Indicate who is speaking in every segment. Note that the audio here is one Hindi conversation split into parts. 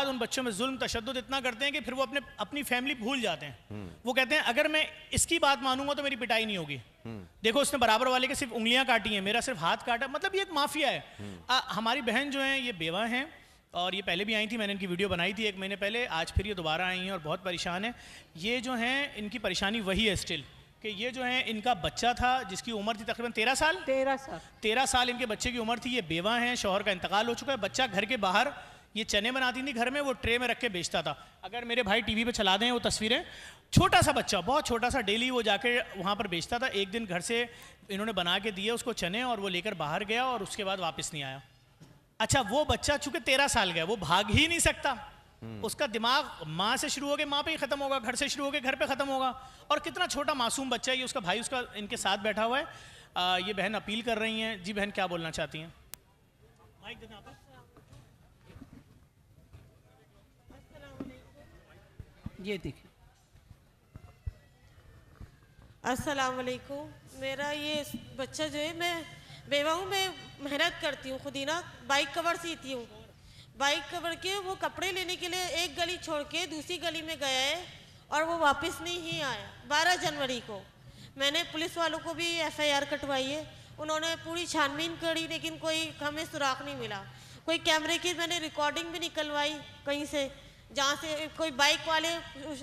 Speaker 1: बाद उन बच्चों में जुल्म तशद्दुद इतना करते हैं कि फिर वो अपनी फैमिली भूल जाते हैं। वो कहते हैं अगर मैं इसकी बात मानूंगा तो मेरी पिटाई नहीं होगी। देखो उसने बराबर वाले के सिर्फ उंगलियां काटी हैं, मेरा सिर्फ हाथ काटा, मतलब ये एक माफिया है। हमारी बहन जो है ये बेवा हैं और ये पहले भी आई थी, मैंने इनकी वीडियो बनाई थी 1 महीने पहले, आज फिर ये दोबारा आई हैं और बहुत परेशान है। ये जो हैं इनकी परेशानी वही है स्टिल कि ये जो है इनका बच्चा था जिसकी उम्र थी तकरीबन 13 साल। 13 साल इनके बच्चे की उम्र थी। ये बेवा हैं, शौहर का इंतकाल हो चुका है। बच्चा घर के बाहर ये चने बनाती थी घर में, वो ट्रे में रख के बेचता था। अगर मेरे भाई टीवी पे चला दें वो तस्वीरें, छोटा सा बच्चा, बहुत छोटा सा, डेली वो जाके वहाँ पर बेचता था। एक दिन घर से इन्होंने बना के दिए उसको चने और वो लेकर बाहर गया और उसके बाद वापस नहीं आया। अच्छा, वो बच्चा चूंकि 13 साल का है, वो भाग ही नहीं सकता। उसका दिमाग माँ से शुरू होकर माँ पे ही खत्म होगा, घर से शुरू होकर घर पे खत्म होगा। और कितना छोटा मासूम बच्चा है ये, उसका भाई उसका इनके साथ बैठा हुआ है। ये बहन अपील कर रही हैं। जी बहन, क्या बोलना चाहती हैं?
Speaker 2: ये देखिए,
Speaker 3: अस्सलाम वालेकुम। मेरा ये बच्चा जो है, मैं बेवा हूँ, मैं मेहनत करती हूँ खुद ही ना, बाइक कवर सीती हूँ। बाइक कवर के वो कपड़े लेने के लिए एक गली छोड़ के दूसरी गली में गया है और वो वापस नहीं ही आया। 12 जनवरी को मैंने पुलिस वालों को भी FIR कटवाई है। उन्होंने पूरी छानबीन करी लेकिन कोई हमें सुराग नहीं मिला। कोई कैमरे की मैंने रिकॉर्डिंग भी निकलवाई कहीं से, जहाँ से कोई बाइक वाले,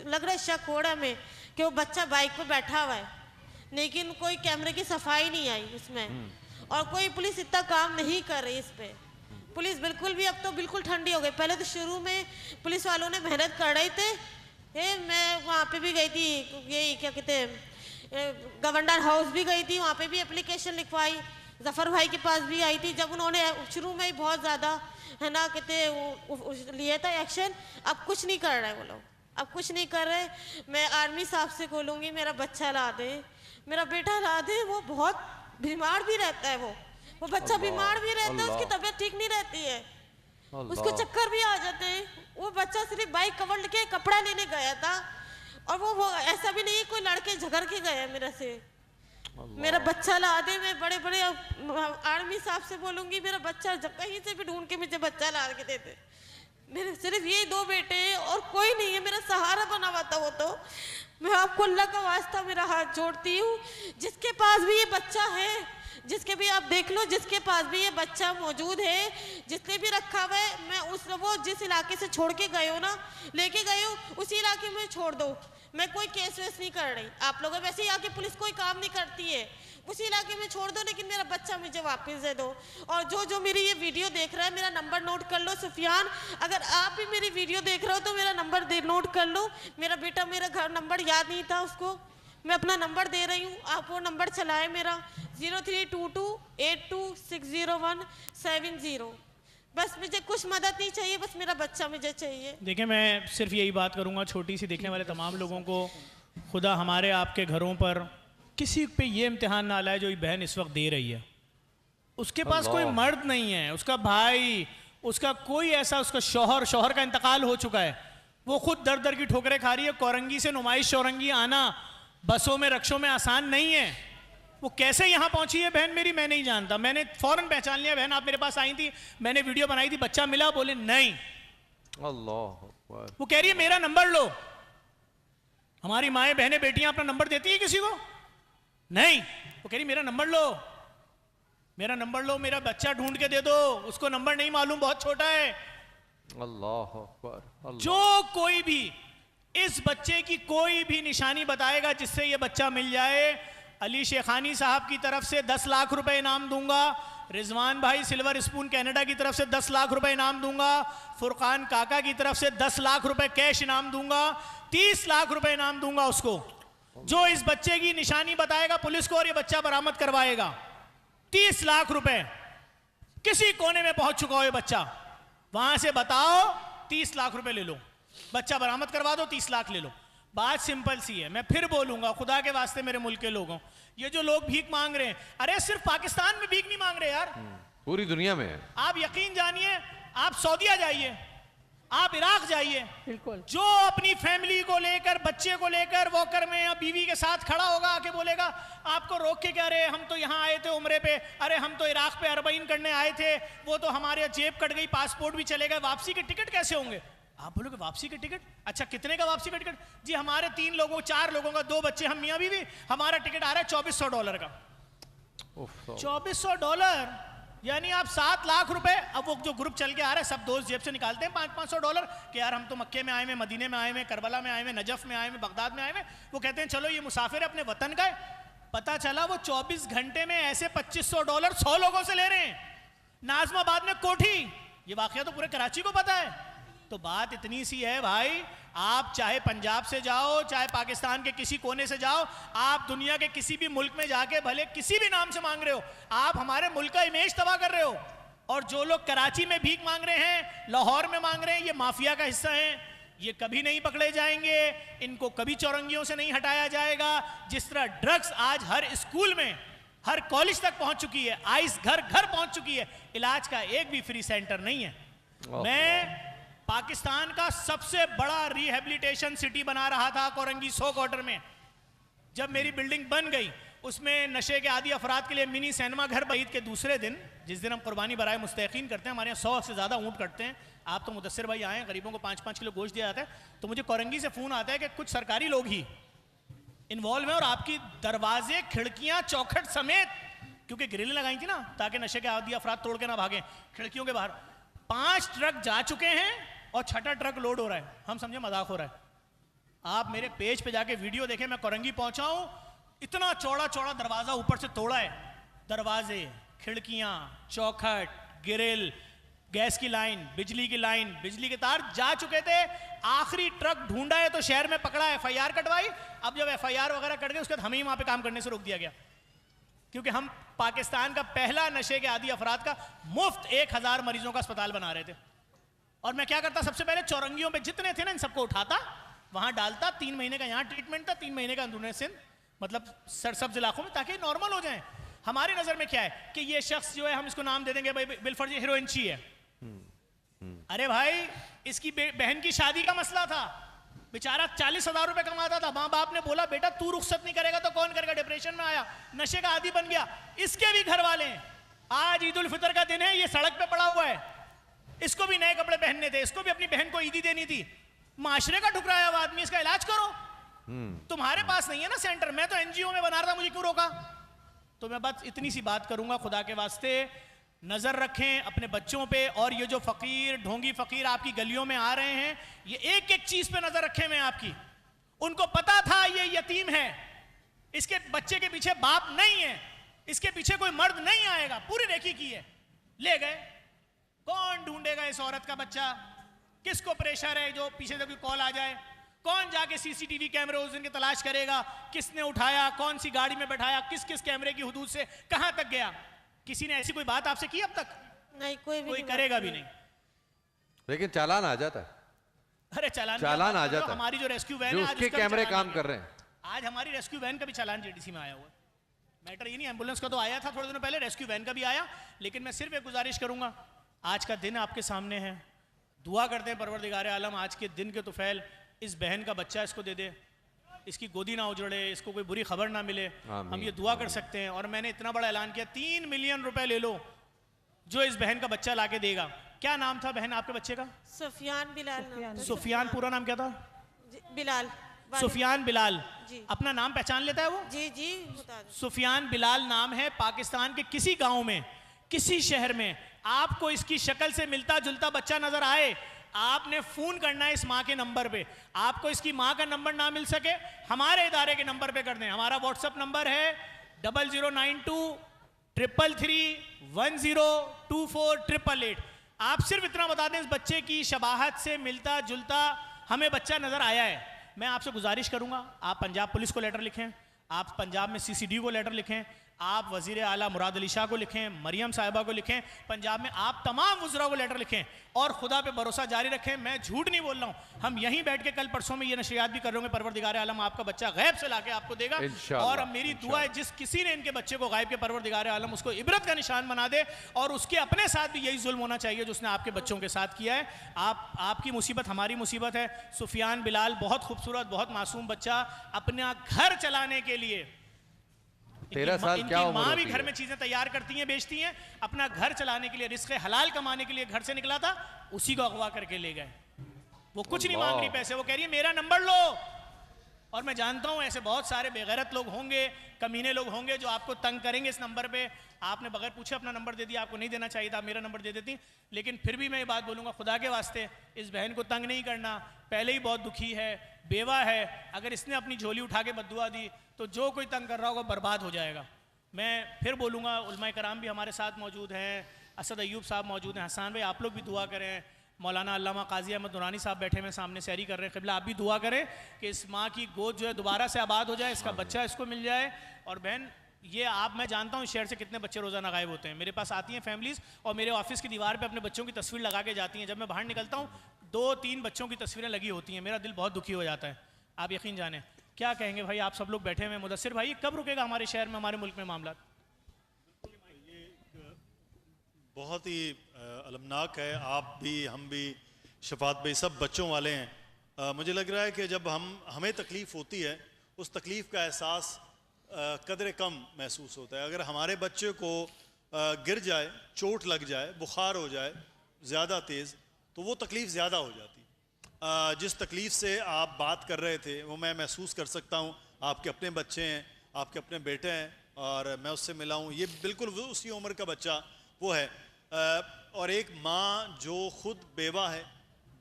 Speaker 3: लग रहा है शक हो रहा है हमें कि वो बच्चा बाइक पर बैठा हुआ है, लेकिन कोई कैमरे की सफाई नहीं आई उसमें। और कोई पुलिस इतना काम नहीं कर रही इस पे। पुलिस बिल्कुल भी, अब तो बिल्कुल ठंडी हो गई। पहले तो शुरू में पुलिस वालों ने मेहनत कर रहे थे। मैं वहाँ पे भी गई थी, यही क्या कहते हैं, गवर्नर हाउस भी गई थी, वहाँ पे भी एप्लीकेशन लिखवाई। जफ़र भाई के पास भी आई थी जब उन्होंने शुरू में ही बहुत ज़्यादा है ना कहते लिया था एक्शन। अब कुछ नहीं कर रहे वो लोग, अब कुछ नहीं कर रहे। मैं आर्मी साहब से बोलूँगी मेरा बच्चा ला दे, मेरा बेटा ला दे। वो बहुत बीमार भी रहता है, वो बच्चा बीमार भी रहता है, उसकी तबीयत ठीक नहीं रहती है, उसको चक्कर भी आ जाते हैं। वो बच्चा सिर्फ बाइक कवर लेके कपड़ा लेने गया था और वो ऐसा भी नहीं कोई लड़के झगड़ के गया मेरे से। मेरा बच्चा ला दे। मैं बड़े बड़े आर्मी साहब से बोलूंगी मेरा बच्चा कहीं से भी ढूंढ के मुझे बच्चा ला के दे दे। मेरे सिर्फ ये 2 बेटे हैं और कोई नहीं है, मेरा सहारा बना हुआ था वो। तो मैं आपको अल्लाह का वास्ता मेरा हाथ जोड़ती हूँ, जिसके पास भी ये बच्चा है, जिसके भी आप देख लो, जिसके पास भी ये बच्चा मौजूद है, जिसने भी रखा हुआ है, मैं वो जिस इलाके से छोड़ के गए हो ना, लेके गए हो, उसी इलाके में छोड़ दो। मैं कोई केस वेस नहीं कर रही। आप लोगों वैसे ही आके पुलिस कोई काम नहीं करती है, उसी इलाके में छोड़ दो, लेकिन मेरा बच्चा मुझे वापस दे दो। और जो मेरी ये वीडियो देख रहा है, मेरा नंबर नोट कर लो सुफियान। अगर आप भी मेरी वीडियो देख रहे हो तो मेरा नंबर नोट कर लो। मेरा बेटा मेरा घर नंबर याद नहीं था उसको, मैं अपना नंबर दे रही हूँ, आप वो नंबर चलाएं मेरा 032282601770। बस मुझे कुछ मदद नहीं चाहिए, बस मेरा बच्चा मुझे चाहिए।
Speaker 1: देखिए, मैं सिर्फ यही बात करूँगा छोटी सी, देखने वाले तमाम लोगों को, खुदा हमारे आपके घरों पर किसी पे ये इम्तिहान ना लाए जो ये बहन इस वक्त दे रही है। उसके पास कोई मर्द नहीं है, उसका भाई, उसका कोई ऐसा, उसका शौहर का इंतकाल हो चुका है। वो खुद दर दर की ठोकरें खा रही है। कोरंगी से नुमाइश चौरंगी आना बसों में रक्षों में आसान नहीं है। वो कैसे यहाँ पहुंची है बहन मेरी, मैं नहीं जानता। मैंने फौरन पहचान लिया, बहन आप मेरे पास आई थी, मैंने वीडियो बनाई थी, बच्चा मिला, बोले नहीं।
Speaker 4: अल्लाह।
Speaker 1: वो कह रही है मेरा नंबर लो। हमारी माएँ बहनें बेटियां अपना नंबर देती है किसी को? नहीं। वो कह रही मेरा नंबर लो, मेरा नंबर लो, मेरा बच्चा ढूंढ के दे दो। उसको नंबर नहीं मालूम, बहुत छोटा है।
Speaker 4: अल्लाह।
Speaker 1: जो कोई भी इस बच्चे की कोई भी निशानी बताएगा जिससे ये बच्चा मिल जाए, अली शेखानी साहब की तरफ से 10 लाख रुपए इनाम दूंगा। रिजवान भाई सिल्वर स्पून कनाडा की तरफ से 10 लाख रुपए इनाम दूंगा। फुरकान काका की तरफ से 10 लाख रुपए कैश इनाम दूंगा। 30 लाख रुपए इनाम दूंगा उसको जो इस बच्चे की निशानी बताएगा पुलिस को और ये बच्चा बरामद करवाएगा। 30 लाख रुपए। किसी कोने में पहुंच चुका हो ये बच्चा, वहां से बताओ 30 लाख रुपए ले लो, बच्चा बरामद करवा दो, 30 लाख ले लो। बात सिंपल सी है। मैं फिर बोलूंगा, खुदा के वास्ते मेरे मुल्क के लोगों, ये जो लोग भीख मांग रहे हैं, अरे सिर्फ पाकिस्तान में भीख नहीं मांग रहे यार,
Speaker 4: पूरी दुनिया में।
Speaker 1: आप यकीन जानिए, आप सऊदीया जाइए, आप इराक जाइए,
Speaker 2: बिल्कुल।
Speaker 1: जो अपनी फैमिली को लेकर, बच्चे को लेकर वॉकर में या बीवी के साथ खड़ा होगा, आके बोलेगा आपको रोक के क्या रहे, हम तो यहाँ आए थे उम्रे पे, अरे हम तो इराक पे अरबईन करने आए थे, वो तो हमारे जेब कट गई, पासपोर्ट भी चले गए, वापसी के टिकट कैसे होंगे? आप बोलोगे वापसी का टिकट? अच्छा कितने का वापसी का टिकट? जी हमारे 3 लोगों 4 लोगों का, 2 बच्चे, हम मियाँ बीवी, हमारा टिकट आ रहा है $2400 का। $2400 यानी आप 7 लाख रुपए। अब वो जो ग्रुप चल के आ रहा है सब दोस्त जेब से निकालते हैं $500 कि यार हम तो मक्के में आए हुए, मदीने में आए हुए, करबला में आए हुए, नजफ में आए हुए, बगदाद में आए हुए। वो कहते हैं चलो ये मुसाफिर अपने वतन का है। पता चला वो 24 घंटे में ऐसे $2500 100 लोगों से ले रहे हैं। नाजमाबाद में कोठी, ये वाकया तो पूरे कराची को पता है। तो बात इतनी सी है भाई, आप चाहे पंजाब से जाओ, चाहे पाकिस्तान के किसी कोने से जाओ, आप दुनिया के किसी भी मुल्क में जाके भले किसी भी नाम से मांग रहे हो, आप हमारे मुल्क का इमेज तबाह कर रहे हो। और जो लोग कराची में भीख मांग रहे हैं, लाहौर में मांग रहे हैं, ये माफिया का हिस्सा हैं। ये कभी नहीं पकड़े जाएंगे, इनको कभी चौरंगियों से नहीं हटाया जाएगा। जिस तरह ड्रग्स आज हर स्कूल में, हर कॉलेज तक पहुंच चुकी है, आइस घर घर पहुंच चुकी है, इलाज का एक भी फ्री सेंटर नहीं है। मैं पाकिस्तान का सबसे बड़ा रिहेबिलिटेशन सिटी बना रहा था कोरंगी 100 क्वार्टर में। जब मेरी बिल्डिंग बन गई, उसमें नशे के आदी अफराद के लिए मिनी सिनेमा घर। ईद के दूसरे दिन, जिस दिन हम कुर्बानी बराए मुस्तकीन करते हैं, हमारे यहाँ 100 से ज़्यादा ऊँट कटते हैं। आप तो मुदस्सिर भाई आए, गरीबों को 5-5 किलो गोश्त दिया जाता है। तो मुझे कोरंगी से फ़ोन आता है कि कुछ सरकारी लोग ही इन्वॉल्व हैं और आपकी दरवाजे, खिड़कियाँ, चौखट समेत, क्योंकि ग्रिल लगाई थी ना ताकि नशे के आदी अफराद तोड़ के ना भागें, खिड़कियों के बाहर 5 ट्रक जा चुके हैं और 6ठा ट्रक लोड हो रहा है। हम समझे मजाक हो रहा है। आप मेरे पेज पे जाके वीडियो देखें, मैं कोरंगी पहुंचा हूं, इतना चौड़ा चौड़ा दरवाजा ऊपर से तोड़ा है। दरवाजे, खिड़कियां, चौखट, ग्रिल, गैस की लाइन, बिजली की लाइन, बिजली के तार जा चुके थे। आखिरी ट्रक ढूंढा है तो शहर में पकड़ा, FIR कटवाई। अब जब FIR वगैरह कट गई, उसके बाद हमें ही वहां पे काम करने से रोक दिया गया, क्योंकि हम पाकिस्तान का पहला नशे के आदी अफराद का मुफ्त 1000 मरीजों का अस्पताल बना रहे थे। और मैं क्या करता, सबसे पहले चौरंगियों पे जितने थे ना, इन सबको उठाता, वहां डालता। 3 महीने का यहाँ ट्रीटमेंट था, 3 महीने का अंदरूनी सिंध, मतलब सरसब्ज इलाकों में, ताकि नॉर्मल हो जाए। हमारी नजर में क्या है कि ये शख्स जो है, हम इसको नाम दे देंगे भाई बिलफर्ज हीरोइनची है। अरे भाई, इसकी बहन की शादी का मसला था, बेचारा 40,000 रुपए कमाता था। माँ बाप ने बोला बेटा तू रुखसत नहीं करेगा तो कौन करेगा, डिप्रेशन में आया, नशे का आदी बन गया। इसके भी घर वाले हैं, आज ईद उल फितर का दिन है, ये सड़क पे पड़ा हुआ है, इसको भी नए कपड़े पहनने थे, इसको भी अपनी बहन को ईदी देनी थी। माशरे का ठुकराया हुआ आदमी, इसका इलाज करो। तुम्हारे पास नहीं है ना सेंटर, मैं तो NGO में बना रहा था, मुझे क्यों रोका? तो मैं बस इतनी सी बात करूंगा, खुदा के वास्ते नजर रखें अपने बच्चों पे। और ये जो फकीर, ढोंगी फकीर आपकी गलियों में आ रहे हैं, ये एक एक चीज पे नजर रखे मैं आपकी। उनको पता था ये यतीम है, इसके बच्चे के पीछे बाप नहीं है, इसके पीछे कोई मर्द नहीं आएगा, पूरी रेखी की है, ले गए। कौन ढूंढेगा इस औरत का बच्चा? किसको प्रेशर है जो पीछे से कोई कॉल आ जाए? कौन जाके CCTV कैमरे उस दिन की तलाश करेगा? किसने उठाया, कौन सी गाड़ी में बैठाया, किस किस कैमरे की हुदूद से कहां तक गया? किसी ने ऐसी कोई बात आपसे की अब तक?
Speaker 3: नहीं, कोई
Speaker 1: करेगा भी नहीं।
Speaker 4: लेकिन चालान आ जाता है।
Speaker 1: अरे चालान
Speaker 4: आ जाता है।
Speaker 1: हमारी जो रेस्क्यू वैन है, आज
Speaker 4: उसके कैमरे काम कर रहे हैं।
Speaker 1: आज हमारी रेस्क्यू वैन का भी चालान JDC में आया हुआ है। मैटर ये नहीं, एम्बुलेंस का तो आया था थोड़े दिनों पहले, रेस्क्यू वैन का भी आया। लेकिन मैं सिर्फ एक गुजारिश करूंगा, आज का दिन आपके सामने है, दुआ करते हैं परवरदिगार आलम आज के दिन के तुफैल इस बहन का बच्चा इसको दे दे, इसकी गोदी ना उजड़े, इसको कोई बुरी खबर ना मिले। हम ये दुआ कर सकते हैं। और मैंने इतना बड़ा ऐलान किया, 3 मिलियन रुपए ले लो जो इस बहन का बच्चा लाके देगा। क्या नाम था बहन आपके बच्चे का?
Speaker 3: सुफियान बिलाल।
Speaker 1: सुफियान, पूरा नाम क्या था?
Speaker 3: बिलाल।
Speaker 1: सुफियान बिलाल।
Speaker 3: जी।
Speaker 1: अपना नाम पहचान लेता है वो?
Speaker 3: जी जी बता दो।
Speaker 1: सुफियान बिलाल नाम है। पाकिस्तान के किसी गांव में, किसी शहर में आपको इसकी शक्ल से मिलता जुलता बच्चा नजर आए, आपने फोन करना है इस माँ के नंबर पे। आपको इसकी माँ का नंबर ना मिल सके, हमारे इदारे के नंबर पे कर दें। हमारा व्हाट्सएप नंबर है 0092 333 1024 आप सिर्फ इतना बता दें इस बच्चे की शबाहत से मिलता जुलता हमें बच्चा नजर आया है। मैं आपसे गुजारिश करूंगा, आप पंजाब पुलिस को लेटर लिखें, आप पंजाब में CCD को लेटर लिखें, आप वजीर आला मुराद अली शाह को लिखें, मरियम साहिबा को लिखें, पंजाब में आप तमाम वज़रा को लेटर लिखें और खुदा पे भरोसा जारी रखें। मैं झूठ नहीं बोल रहा हूँ, हम यहीं बैठ के कल परसों में ये नशरियात भी कर रहे होंगे। परवरदिगार आलम आपका बच्चा गैब से लाके आपको देगा। और मेरी दुआ है जिस किसी ने इनके बच्चे को गायब के, परवरदिगार आलम उसको इबरत का निशान बना दे और उसके अपने साथ भी यही जुल्म होना चाहिए जो उसने आपके बच्चों के साथ किया है। आपकी मुसीबत हमारी मुसीबत है। सुफियान बिलाल बहुत खूबसूरत, बहुत मासूम बच्चा, अपना घर चलाने के लिए
Speaker 4: 13 साल क्या उम्र
Speaker 1: माँ भी
Speaker 4: होती
Speaker 1: घर
Speaker 4: है?
Speaker 1: में चीजें तैयार करती हैं, बेचती हैं, अपना घर चलाने के लिए, रिस्क हलाल कमाने के लिए घर से निकला था, उसी को अगवा करके ले गए। वो कुछ नहीं
Speaker 4: अल्लाह।
Speaker 1: मांग रही पैसे, वो कह रही है मेरा नंबर लो। और मैं जानता हूं ऐसे बहुत सारे बेगैरत लोग होंगे, कमीने लोग होंगे जो आपको तंग करेंगे इस नंबर पे। आपने बगैर पूछे अपना नंबर दे दिया, आपको नहीं देना चाहिए था, आप मेरा नंबर दे देती। लेकिन फिर भी मैं ये बात बोलूँगा, खुदा के वास्ते इस बहन को तंग नहीं करना। पहले ही बहुत दुखी है, बेवा है, अगर इसने अपनी झोली उठा के बद्दुआ दी तो जो कोई तंग कर रहा होगा बर्बाद हो जाएगा। मैं फिर बोलूँगा, उलमाए कराम भी हमारे साथ मौजूद हैं, असद अयूब साहब मौजूद हैं, हसान भाई आप लोग भी दुआ करें, मौलाना अल्लामा काजी अहमद दुरानी साहब बैठे हुए सामने सैरी कर रहे हैं, क़िबला आप भी दुआ करें कि इस माँ की गोद जो है दोबारा से आबाद हो जाए, इसका बच्चा इसको मिल जाए। और बहन ये आप, मैं जानता हूँ शहर से कितने बच्चे रोज़ाना गायब होते हैं, मेरे पास आती हैं फैमिलीज़ और मेरे ऑफिस की दीवार पे अपने बच्चों की तस्वीर लगा के जाती हैं। जब मैं बाहर निकलता हूँ 2-3 बच्चों की तस्वीरें लगी होती हैं, मेरा दिल बहुत दुखी हो जाता है। आप यकीन जाने क्या कहेंगे भाई, आप सब लोग बैठे हुए हैं। मुदस्सिर भाई कब रुकेगा हमारे शहर में, हमारे मुल्क में मामला?
Speaker 2: बहुत ही अलमनाक है। आप भी, हम भी, शफात भाई सब बच्चों वाले हैं। मुझे लग रहा है कि जब हमें तकलीफ़ होती है उस तकलीफ़ का एहसास कदरे कम महसूस होता है। अगर हमारे बच्चे को गिर जाए, चोट लग जाए, बुखार हो जाए ज़्यादा तेज़, तो वो तकलीफ़ ज़्यादा हो जाती। जिस तकलीफ़ से आप बात कर रहे थे वो मैं महसूस कर सकता हूँ। आपके अपने बच्चे हैं, आपके अपने बेटे हैं और मैं उससे मिला हूँ, ये बिल्कुल उसी उम्र का बच्चा वो है। और एक माँ जो ख़ुद बेवा है,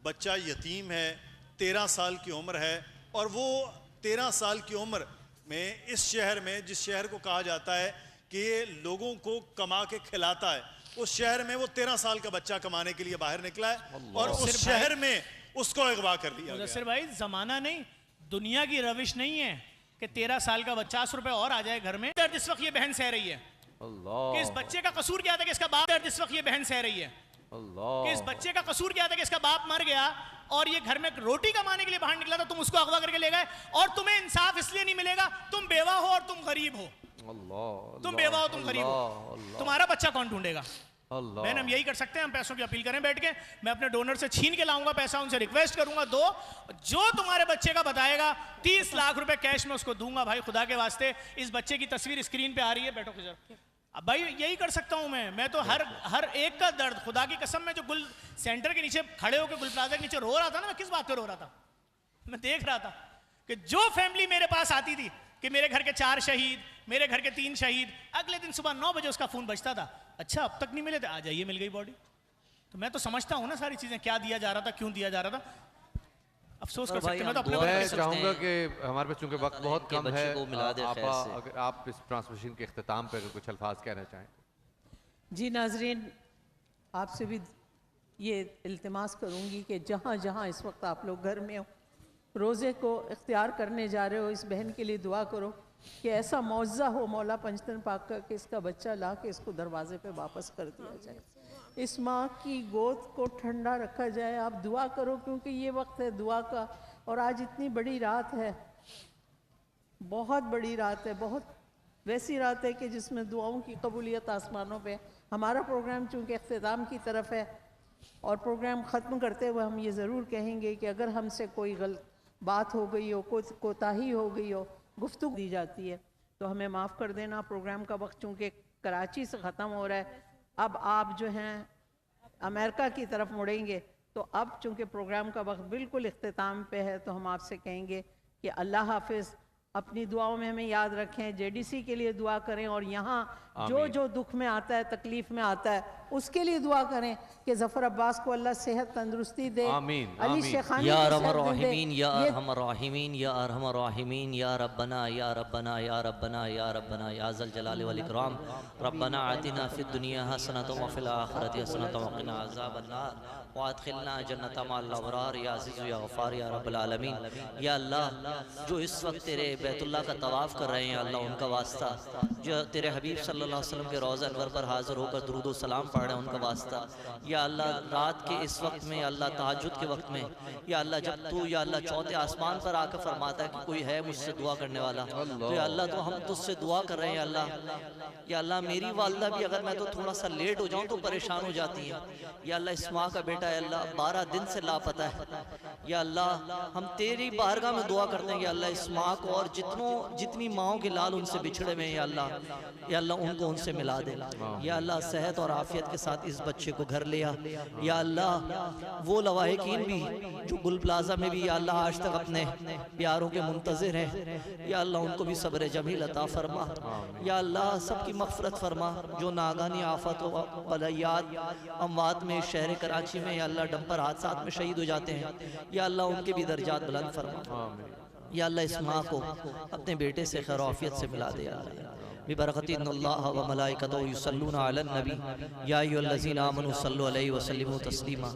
Speaker 2: बच्चा यतीम है, 13 साल की उम्र है, और वो 13 साल की उम्र में इस शहर में, जिस शहर को कहा जाता है कि ये लोगों को कमा के खिलाता है, उस शहर में वो 13 साल का बच्चा कमाने के लिए बाहर निकला है और उस शहर में उसको अगवा कर लिया गया।
Speaker 1: मुदस्सिर भाई ज़माना नहीं, दुनिया की रविश नहीं है कि 13 साल का 50 रुपए और आ जाए घर में। दर्द इस वक्त ये बहन सह रही है
Speaker 4: अल्लाह,
Speaker 1: कि इस बच्चे का कसूर क्या था कि इसका बाप, दर्द इस वक्त ये बहन सह रही है
Speaker 4: अल्लाह,
Speaker 1: कि इस बच्चे का कसूर क्या था कि इसका बाप मर गया और ये घर में रोटी कमाने के लिए बाहर निकला था, तुम उसको अगवा करके ले गए। और तुम्हें इंसाफ इसलिए नहीं मिलेगा, तुम बेवा हो और तुम गरीब हो,
Speaker 4: अल्लाह,
Speaker 1: तुम बेवा हो, तुम गरीब हो,
Speaker 4: अल्लाह,
Speaker 1: तुम्हारा बच्चा कौन ढूंढेगा?
Speaker 4: अल्लाह।
Speaker 1: बहन हम यही कर सकते हैं, हम पैसों की अपील करें बैठ के। मैं अपने डोनर से छीन के लाऊंगा पैसा, उनसे रिक्वेस्ट करूंगा दो, जो तुम्हारे बच्चे का बताएगा 30 लाख रुपए कैश में उसको दूंगा। भाई खुदा के वास्ते, इस बच्चे की तस्वीर स्क्रीन पे आ रही है, बैठो किधर। अब भाई यही कर सकता हूं मैं तो हर एक का दर्द, खुदा की कसम, में जो गुल सेंटर के नीचे खड़े होकर गुल प्लाजा के नीचे रो रहा था ना, मैं किस बात पे रो रहा था? मैं देख रहा था कि जो फैमिली मेरे पास आती थी कि मेरे घर के 4 शहीद, मेरे घर के 3 शहीद, अगले दिन सुबह 9 बजे उसका फोन बजता था, अच्छा अब तक नहीं मिले थे, आ जाइए मिल गई बॉडी। तो मैं तो समझता हूं ना सारी चीजें, क्या दिया जा रहा था, क्यों दिया जा रहा था। अफसोस कर सकते हैं, मैं तो अपने
Speaker 4: मैं चाहूँगा कि हमारे पास चूंकि वक्त बहुत कम है,
Speaker 5: को मिला दे खैर से।
Speaker 4: अगर आप इस ट्रांसमिशन के अख्ताम पे अगर कुछ अल्फाज कहना चाहें।
Speaker 6: जी नाजरीन, आपसे भी ये इल्तिमास करूँगी कि जहाँ जहाँ इस वक्त आप लोग घर में हो, रोज़े को इख्तियार करने जा रहे हो, इस बहन के लिए दुआ करो कि ऐसा मौज़ा हो मौला पंजतन पाक का कि इसका बच्चा ला के इसको दरवाजे पे वापस कर दिया जाए, इस माँ की गोद को ठंडा रखा जाए। आप दुआ करो क्योंकि ये वक्त है दुआ का, और आज इतनी बड़ी रात है, बहुत बड़ी रात है, बहुत वैसी रात है कि जिसमें दुआओं की कबूलियत आसमानों पे। हमारा प्रोग्राम चूँकि अख्तिताम की तरफ है और प्रोग्राम ख़त्म करते हुए हम ये ज़रूर कहेंगे कि अगर हमसे कोई गलत बात हो गई हो, कोई कोताही हो गई हो, गुफ्तगू दी जाती है तो हमें माफ़ कर देना। प्रोग्राम का वक्त चूँकि कराची से ख़त्म हो रहा है, अब आप जो हैं अमेरिका की तरफ मुड़ेंगे, तो अब चूँकि प्रोग्राम का वक्त बिल्कुल इख्तिताम पे है तो हम आपसे कहेंगे कि अल्लाह हाफिज़। अपनी दुआओं में हमें याद रखें, जेडीसी के लिए दुआ करें, और यहाँ जो जो दुख में आता है, तकलीफ़ में आता है, उसके लिए दुआ करें कि ज़फ़र अब्बास को अल्लाह सेहत तंदुरुस्ती दे।
Speaker 4: आमीन,
Speaker 6: अली
Speaker 4: आमीन।
Speaker 6: शेखानी
Speaker 5: या
Speaker 6: को
Speaker 5: अरहमर
Speaker 6: सेहत दे।
Speaker 5: राहिमीन, या
Speaker 6: ये
Speaker 5: अरहमर राहिमीन, या अरहमर राहिमीन, या रब्बना या रब्बना या रब्बना या रब्बना या ज़ल जलाल वल इकराम, रब्बना आतिना फिद दुनिया हसनतम व फिल आखिरति हसनतम व क़िना अज़ाबन्नार व अदखिलना जन्नत मअल अबरार या अज़ीज़ या गफ़ार या रब्बुल आलमीन। या अल्लाह, जो इस वक्त तेरे बैतुल्लाह का तवाफ़ कर रहे हैं, अल्लाह उनका वास्ता, जो तेरे हबीब सल्लल्लाहु अलैहि वसल्लम के रोज़ा अनवर पर हाज़िर होकर दुरूद व सलाम पढ़ रहे हैं, उनका वास्ता। या अल्लाह, रात के इस वक्त में, अल्लाह तहज्जुद के वक्त में, या अल्लाह जब तू या अल्लाह चौथे आसमान पर आकर फरमाता है कि कोई है मुझसे दुआ करने वाला, तो या अल्लाह तो हम तुझसे दुआ कर रहे हैं अल्लाह। या अल्लाह, मेरी वालदा भी अगर मैं तो थोड़ा सा लेट हो जाऊँ तो परेशान हो जाती है। या अल्लाह, इस माँ का बेटा है अल्लाह 12 दिन से लापता है। या अल्लाह, हम तेरी बारगाह में दुआ करते हैं कि अल्लाह इस माँ को और जितनी माँओं के लाल उनसे बिछड़े हुए हैं, या अल्लाह उनको उनसे मिला दे। या अल्लाह सेहत और आफियत के साथ इस बच्चे को घर ले आ। या अल्लाह वो लवाहिकीन भी जो गुल प्लाजा में भी या अल्लाह आज तक अपने प्यारों के मुंतज़िर हैं, या अल्लाह उनको भी सब्र जमील अता फरमा। या अल्लाह सबकी मग़फ़िरत फरमा। जो नागानी आफत व बलयात अमवात में शहर कराची में या अल्लाह डंपर हादसात में शहीद हो जाते हैं, या अल्लाह उनके भी दर्जात बुलंद फरमा। या अल्लाह इस माँ को अपने बेटे से खैर आफियत से मिला दे। बिबरकतिन्नल्लाह व मलाइकतहु युसल्लूना अलन नबी या अय्युहल्लज़ीना आमनू सल्लु अलैहि व सल्लिमू तस्लीमा।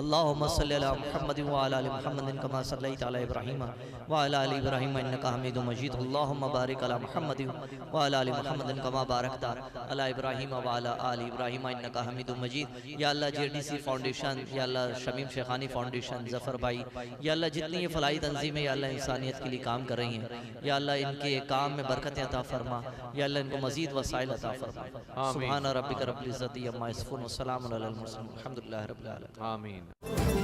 Speaker 5: अल्लाहुम्मा सल्लि अला मुहम्मदिन व अला आलि मुहम्मदिन कमा सल्लैता अला इब्राहीम व अला आलि इब्राहीम इन्नका हमीदुम मजीद। अल्लाहुम्मा बारिक अला मुहम्मदिन व अला आलि मुहम्मदिन कमा बारकता अला इब्राहीम व अला आलि इब्राहीम इन्नका हमीदुम मजीद। या अल्लाह JDC फाउंडेशन, या अल्लाह शमीम शेखानी फाउंडेशन, जफ़र भाई, या अल्लाह जितनी ये फलाई तंजीमें या अल्लाह इंसानियत के लिए काम कर रही हैं, या अल्लाह इनके काम में बरकतें अता फरमा। या अल्लाह इनको मजीद वसाइल अता फरमा। सुब्हान रब्बिका रब्बिल इज़्ज़ति अम्मा यसिफून व सलामुन अलल मुरसलीन, अल्हम्दुलिल्लाहि रब्बिल आलमीन।
Speaker 4: आमीन।